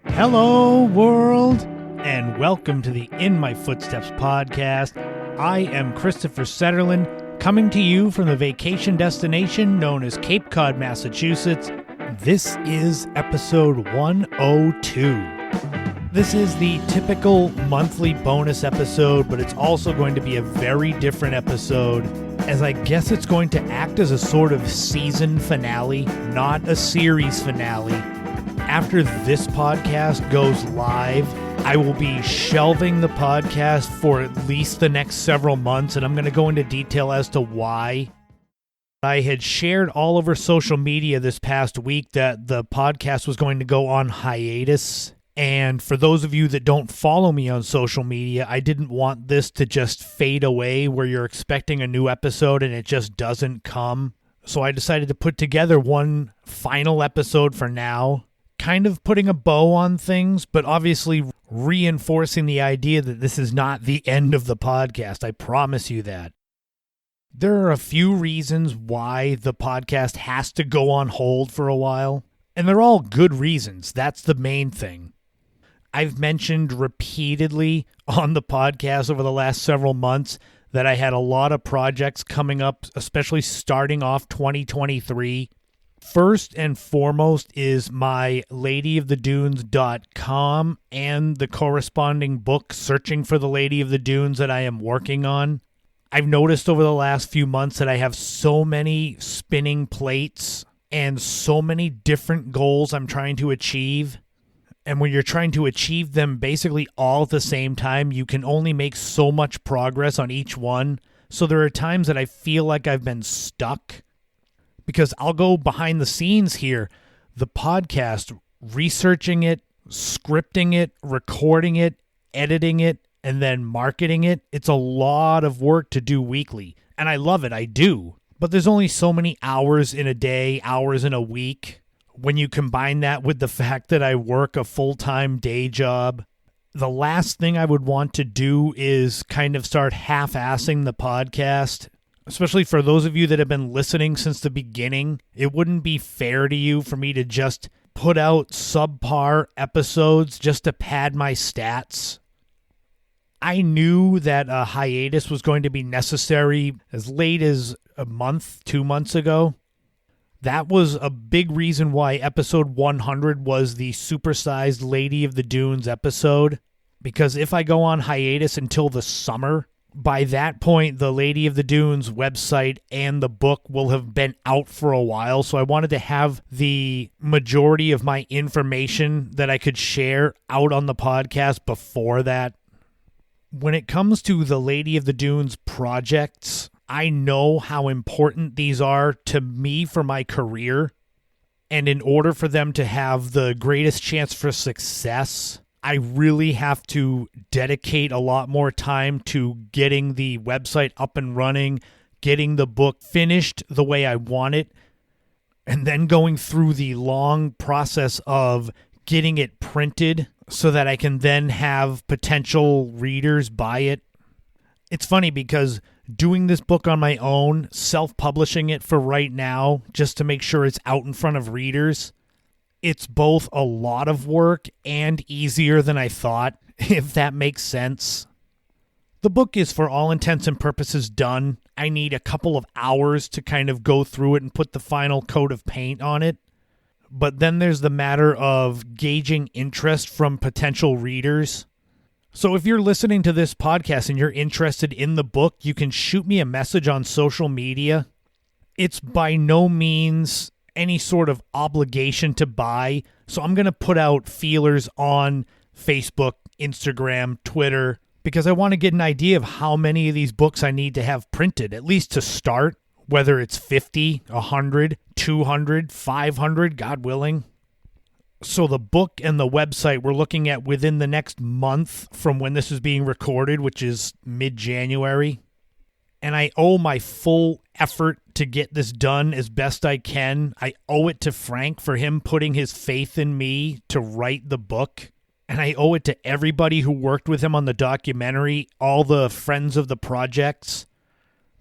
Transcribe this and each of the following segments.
Hello, world, and welcome to the In My Footsteps podcast. I am Christopher Setterlin, coming to you from the vacation destination known as Cape Cod, Massachusetts. This is episode 102. This is the typical monthly bonus episode, but it's also going to be a very different episode, as I guess it's going to act as a sort of season finale, not a series finale. After this podcast goes live, I will be shelving the podcast for at least the next several months, and I'm going to go into detail as to why. I had shared all over social media this past week that the podcast was going to go on hiatus. And for those of you that don't follow me on social media, I didn't want this to just fade away where you're expecting a new episode and it just doesn't come. So I decided to put together one final episode for now, kind of putting a bow on things, but obviously reinforcing the idea that this is not the end of the podcast. I promise you that. There are a few reasons why the podcast has to go on hold for a while, and they're all good reasons. That's the main thing. I've mentioned repeatedly on the podcast over the last several months that I had a lot of projects coming up, especially starting off 2023. First and foremost is my ladyofthedunes.com and the corresponding book, Searching for the Lady of the Dunes, that I am working on. I've noticed over the last few months that I have so many spinning plates and so many different goals I'm trying to achieve. And when you're trying to achieve them basically all at the same time, you can only make so much progress on each one. So there are times that I feel like I've been stuck. Because I'll go behind the scenes here, the podcast, researching it, scripting it, recording it, editing it, and then marketing it. It's a lot of work to do weekly. And I love it, I do. But there's only so many hours in a day, hours in a week. When you combine that with the fact that I work a full-time day job, the last thing I would want to do is kind of start half-assing the podcast. Especially for those of you that have been listening since the beginning, it wouldn't be fair to you for me to just put out subpar episodes just to pad my stats. I knew that a hiatus was going to be necessary as late as a month, 2 months ago. That was a big reason why episode 100 was the supersized Lady of the Dunes episode. Because if I go on hiatus until the summer, by that point, the Lady of the Dunes website and the book will have been out for a while, so I wanted to have the majority of my information that I could share out on the podcast before that. When it comes to the Lady of the Dunes projects, I know how important these are to me for my career, and in order for them to have the greatest chance for success, I really have to dedicate a lot more time to getting the website up and running, getting the book finished the way I want it, and then going through the long process of getting it printed so that I can then have potential readers buy it. It's funny because doing this book on my own, self-publishing it for right now, just to make sure it's out in front of readers, it's both a lot of work and easier than I thought, if that makes sense. The book is for all intents and purposes done. I need a couple of hours to kind of go through it and put the final coat of paint on it. But then there's the matter of gauging interest from potential readers. So if you're listening to this podcast and you're interested in the book, you can shoot me a message on social media. It's by no means any sort of obligation to buy. So I'm going to put out feelers on Facebook, Instagram, Twitter, because I want to get an idea of how many of these books I need to have printed, at least to start, whether it's 50, 100, 200, 500, God willing. So the book and the website we're looking at within the next month from when this is being recorded, which is mid-January. And I owe my full effort to get this done as best I can. I owe it to Frank for him putting his faith in me to write the book. And I owe it to everybody who worked with him on the documentary, all the friends of the projects.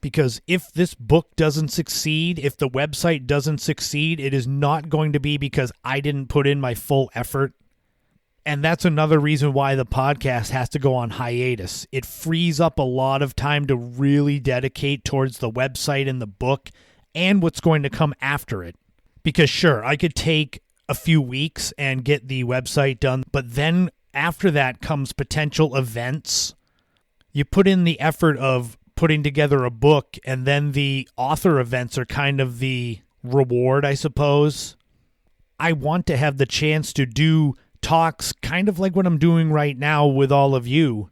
Because if this book doesn't succeed, if the website doesn't succeed, it is not going to be because I didn't put in my full effort. And that's another reason why the podcast has to go on hiatus. It frees up a lot of time to really dedicate towards the website and the book and what's going to come after it. Because sure, I could take a few weeks and get the website done, but then after that comes potential events. You put in the effort of putting together a book, and then the author events are kind of the reward, I suppose. I want to have the chance to do talks kind of like what I'm doing right now with all of you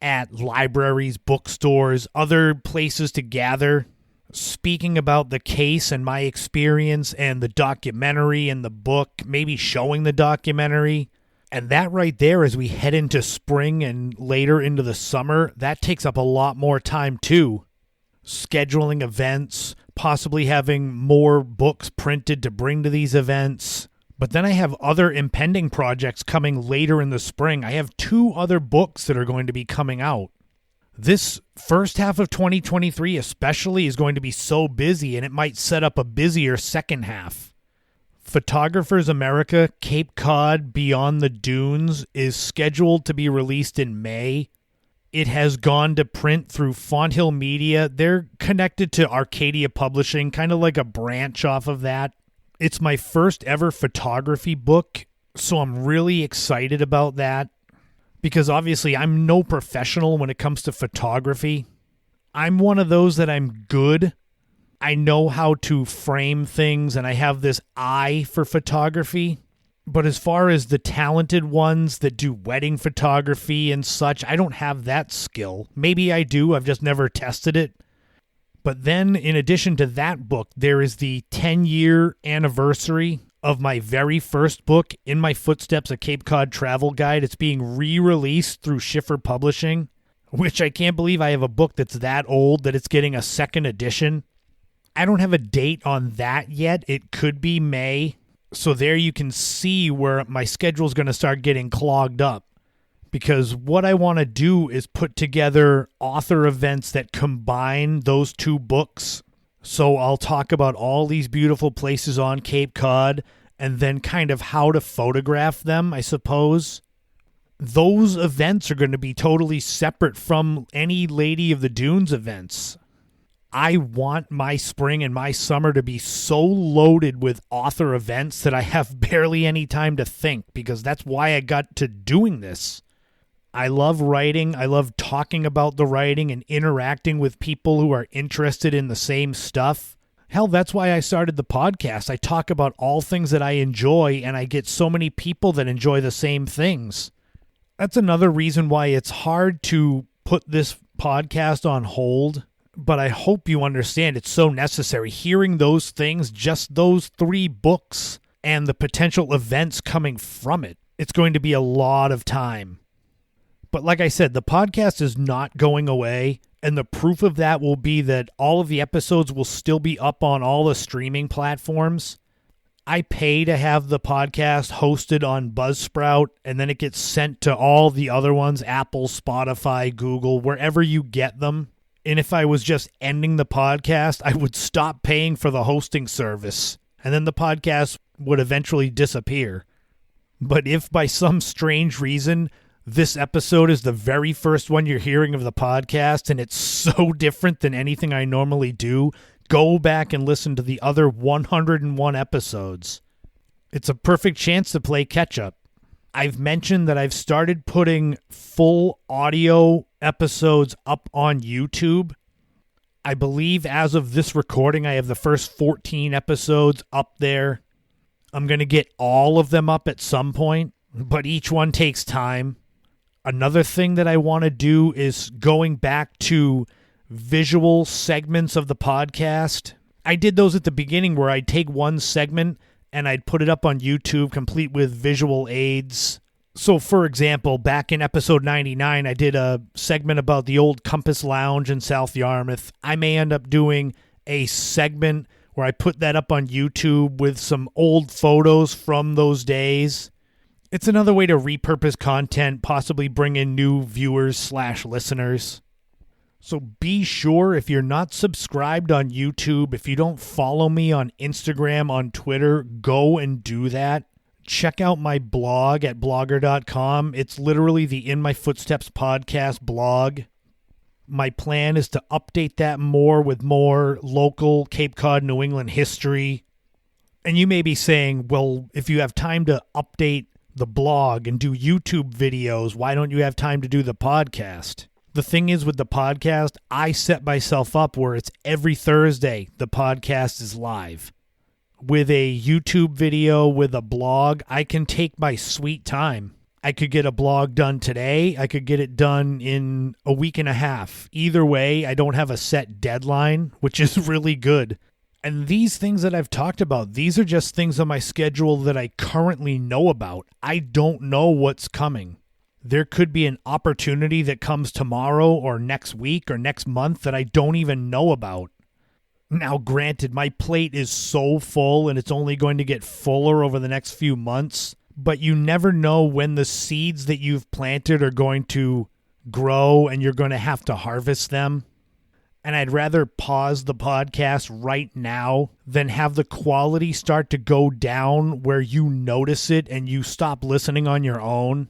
at libraries, bookstores, other places to gather, speaking about the case and my experience and the documentary and the book, maybe showing the documentary. And that right there, as we head into spring and later into the summer, that takes up a lot more time too. Scheduling events, possibly having more books printed to bring to these events. But then I have other impending projects coming later in the spring. I have 2 other books that are going to be coming out. This first half of 2023 especially is going to be so busy, and it might set up a busier second half. Photographers America, Cape Cod, Beyond the Dunes is scheduled to be released in May. It has gone to print through Fonthill Media. They're connected to Arcadia Publishing, kind of like a branch off of that. It's my first ever photography book, so I'm really excited about that. Because obviously I'm no professional when it comes to photography. I'm one of those that I'm good. I know how to frame things, and I have this eye for photography. But as far as the talented ones that do wedding photography and such, I don't have that skill. Maybe I do, I've just never tested it. But then, in addition to that book, there is the 10-year anniversary of my very first book, In My Footsteps, a Cape Cod Travel Guide. It's being re-released through Schiffer Publishing, which I can't believe I have a book that's that old that it's getting a second edition. I don't have a date on that yet. It could be May. So there you can see where my schedule is going to start getting clogged up. Because what I want to do is put together author events that combine those 2 books. So I'll talk about all these beautiful places on Cape Cod and then kind of how to photograph them, I suppose. Those events are going to be totally separate from any Lady of the Dunes events. I want my spring and my summer to be so loaded with author events that I have barely any time to think, because that's why I got to doing this. I love writing. I love talking about the writing and interacting with people who are interested in the same stuff. Hell, that's why I started the podcast. I talk about all things that I enjoy, and I get so many people that enjoy the same things. That's another reason why it's hard to put this podcast on hold. But I hope you understand it's so necessary. Hearing those things, just those 3 books and the potential events coming from it, it's going to be a lot of time. But like I said, the podcast is not going away, and the proof of that will be that all of the episodes will still be up on all the streaming platforms. I pay to have the podcast hosted on Buzzsprout, and then it gets sent to all the other ones, Apple, Spotify, Google, wherever you get them. And if I was just ending the podcast, I would stop paying for the hosting service, and then the podcast would eventually disappear. But if by some strange reason this episode is the very first one you're hearing of the podcast and it's so different than anything I normally do, go back and listen to the other 101 episodes. It's a perfect chance to play catch-up. I've mentioned that I've started putting full audio episodes up on YouTube. I believe as of this recording, I have the first 14 episodes up there. I'm going to get all of them up at some point, but each one takes time. Another thing that I want to do is going back to visual segments of the podcast. I did those at the beginning where I'd take one segment and I'd put it up on YouTube complete with visual aids. So, for example, back in episode 99, I did a segment about the old Compass Lounge in South Yarmouth. I may end up doing a segment where I put that up on YouTube with some old photos from those days. It's another way to repurpose content, possibly bring in new viewers/listeners. So be sure, if you're not subscribed on YouTube, if you don't follow me on Instagram, on Twitter, go and do that. Check out my blog at blogger.com. It's literally the In My Footsteps podcast blog. My plan is to update that more with more local Cape Cod, New England history. And you may be saying, well, if you have time to update the blog and do YouTube videos, why don't you have time to do the podcast? The thing is, with the podcast, I set myself up where it's every Thursday the podcast is live. With a YouTube video, with a blog, I can take my sweet time. I could get a blog done today. I could get it done in a week and a half. Either way, I don't have a set deadline, which is really good. And these things that I've talked about, these are just things on my schedule that I currently know about. I don't know what's coming. There could be an opportunity that comes tomorrow or next week or next month that I don't even know about. Now, granted, my plate is so full and it's only going to get fuller over the next few months, but you never know when the seeds that you've planted are going to grow and you're going to have to harvest them. And I'd rather pause the podcast right now than have the quality start to go down where you notice it and you stop listening on your own.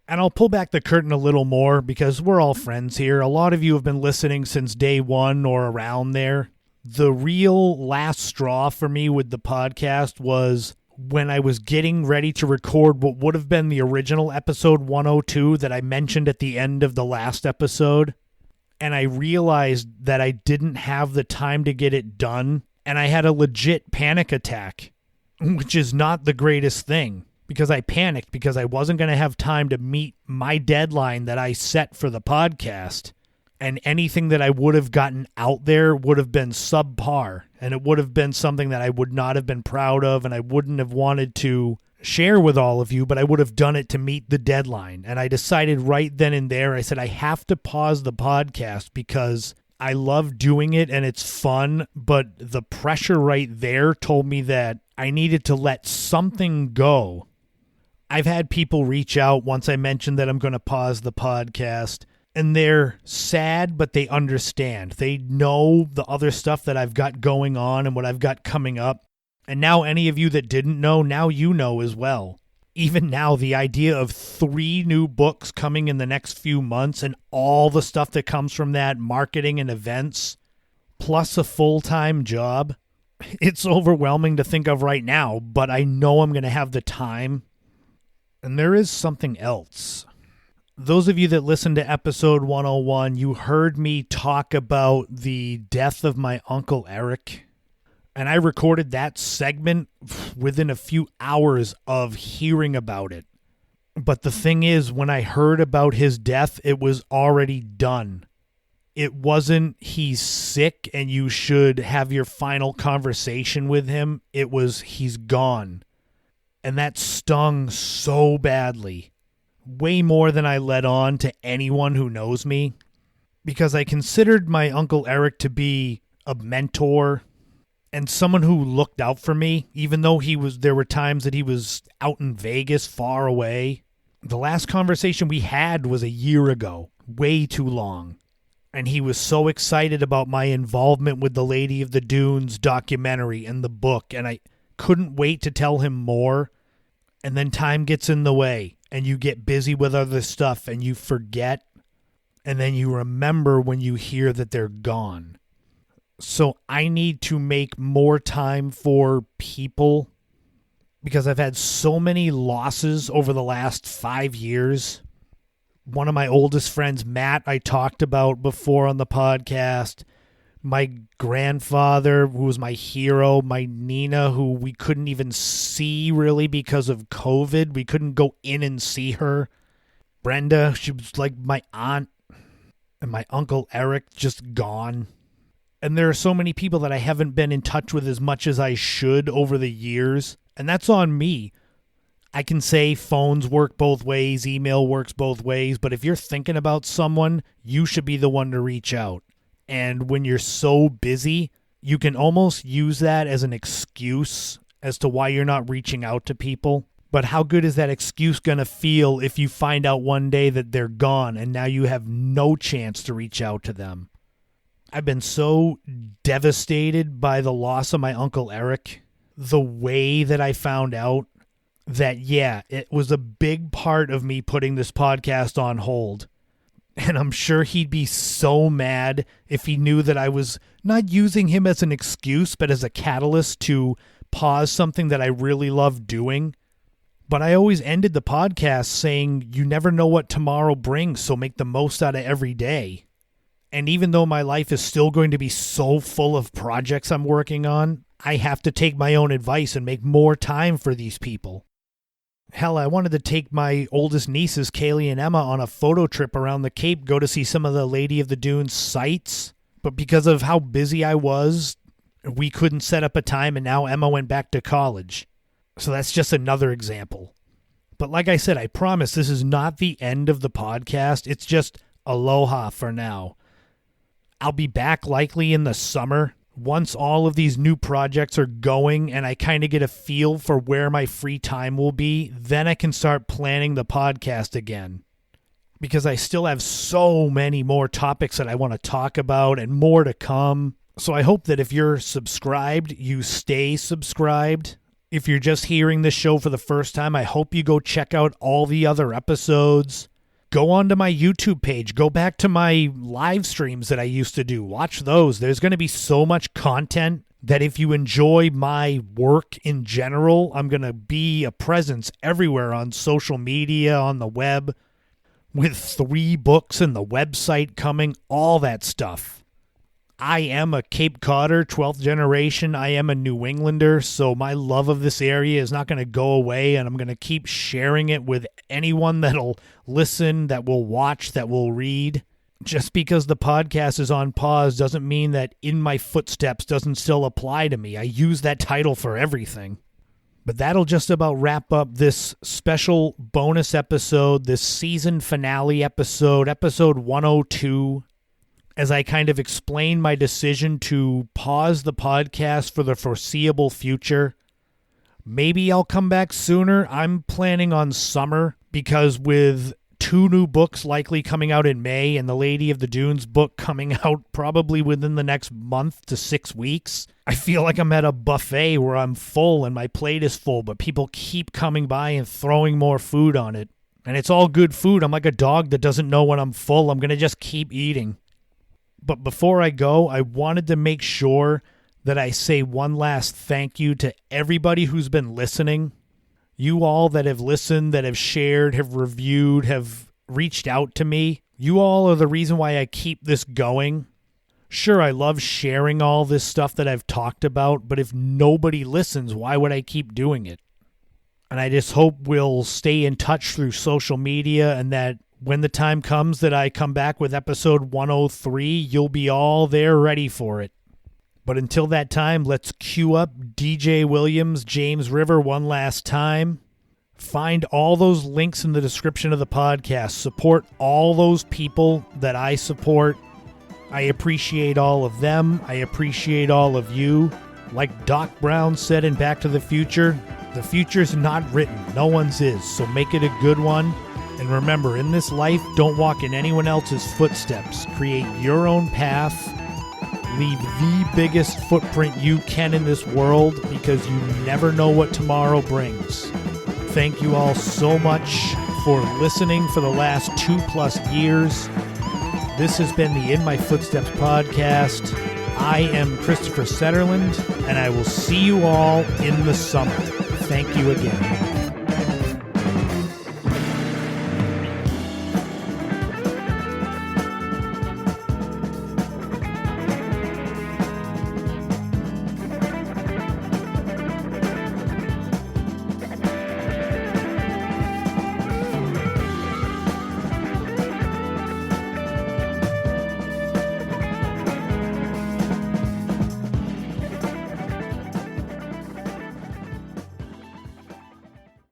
And I'll pull back the curtain a little more because we're all friends here. A lot of you have been listening since day one or around there. The real last straw for me with the podcast was when I was getting ready to record what would have been the original episode 102 that I mentioned at the end of the last episode. And I realized that I didn't have the time to get it done. And I had a legit panic attack, which is not the greatest thing. Because I panicked because I wasn't going to have time to meet my deadline that I set for the podcast. And anything that I would have gotten out there would have been subpar. And it would have been something that I would not have been proud of and I wouldn't have wanted to share with all of you, but I would have done it to meet the deadline. And I decided right then and there, I said, I have to pause the podcast because I love doing it and it's fun. But the pressure right there told me that I needed to let something go. I've had people reach out once I mentioned that I'm going to pause the podcast, and they're sad, but they understand. They know the other stuff that I've got going on and what I've got coming up. And now any of you that didn't know, now you know as well. Even now, the idea of 3 new books coming in the next few months and all the stuff that comes from that, marketing and events, plus a full-time job, it's overwhelming to think of right now, but I know I'm going to have the time. And there is something else. Those of you that listened to episode 101, you heard me talk about the death of my Uncle Eric. And I recorded that segment within a few hours of hearing about it. But the thing is, when I heard about his death, it was already done. It wasn't he's sick and you should have your final conversation with him. It was he's gone. And that stung so badly, way more than I let on to anyone who knows me, because I considered my Uncle Eric to be a mentor and someone who looked out for me, even though there were times that he was out in Vegas, far away. The last conversation we had was a year ago, way too long. And he was so excited about my involvement with the Lady of the Dunes documentary and the book, and I couldn't wait to tell him more. And then time gets in the way and you get busy with other stuff and you forget. And then you remember when you hear that they're gone. So I need to make more time for people because I've had so many losses over the last 5 years. One of my oldest friends, Matt, I talked about before on the podcast. My grandfather, who was my hero, my Nina, who we couldn't even see really because of COVID. We couldn't go in and see her. Brenda, she was like my aunt. And my Uncle Eric, just gone. And there are so many people that I haven't been in touch with as much as I should over the years. And that's on me. I can say phones work both ways, email works both ways. But if you're thinking about someone, you should be the one to reach out. And when you're so busy, you can almost use that as an excuse as to why you're not reaching out to people. But how good is that excuse going to feel if you find out one day that they're gone and now you have no chance to reach out to them? I've been so devastated by the loss of my Uncle Eric. The way that I found out that, yeah, it was a big part of me putting this podcast on hold. And I'm sure he'd be so mad if he knew that I was not using him as an excuse, but as a catalyst to pause something that I really love doing. But I always ended the podcast saying, you never know what tomorrow brings, so make the most out of every day. And even though my life is still going to be so full of projects I'm working on, I have to take my own advice and make more time for these people. Hell, I wanted to take my oldest nieces, Kaylee and Emma, on a photo trip around the Cape, go to see some of the Lady of the Dunes sites. But because of how busy I was, we couldn't set up a time, and now Emma went back to college. So that's just another example. But like I said, I promise this is not the end of the podcast. It's just aloha for now. I'll be back likely in the summer once all of these new projects are going and I kind of get a feel for where my free time will be. Then I can start planning the podcast again, because I still have so many more topics that I want to talk about and more to come. So I hope that if you're subscribed, you stay subscribed. If you're just hearing this show for the first time, I hope you go check out all the other episodes. Go onto my YouTube page. Go back to my live streams that I used to do. Watch those. There's going to be so much content that if you enjoy my work in general, I'm going to be a presence everywhere on social media, on the web, with 3 books and the website coming, all that stuff. I am a Cape Codder, 12th generation. I am a New Englander, so my love of this area is not going to go away, and I'm going to keep sharing it with anyone that'll listen, that will watch, that will read. Just because the podcast is on pause doesn't mean that In My Footsteps doesn't still apply to me. I use that title for everything. But that'll just about wrap up this special bonus episode, this season finale episode, episode 102. As I kind of explain my decision to pause the podcast for the foreseeable future. Maybe I'll come back sooner. I'm planning on summer, because with 2 new books likely coming out in May and the Lady of the Dunes book coming out probably within the next month to 6 weeks, I feel like I'm at a buffet where I'm full and my plate is full, but people keep coming by and throwing more food on it. And it's all good food. I'm like a dog that doesn't know when I'm full. I'm going to just keep eating. But before I go, I wanted to make sure that I say one last thank you to everybody who's been listening. You all that have listened, that have shared, have reviewed, have reached out to me. You all are the reason why I keep this going. Sure, I love sharing all this stuff that I've talked about, but if nobody listens, why would I keep doing it? And I just hope we'll stay in touch through social media, and that when the time comes that I come back with episode 103, you'll be all there ready for it. But until that time, let's cue up DJ Williams, James River one last time. Find all those links in the description of the podcast. Support all those people that I support. I appreciate all of them. I appreciate all of you. Like Doc Brown said in Back to the future's not written. No one's is. So make it a good one. And remember, in this life, don't walk in anyone else's footsteps. Create your own path. Leave the biggest footprint you can in this world, because you never know what tomorrow brings. Thank you all so much for listening for the last 2+ years. This has been the In My Footsteps podcast. I am Christopher Setterland, and I will see you all in the summer. Thank you again.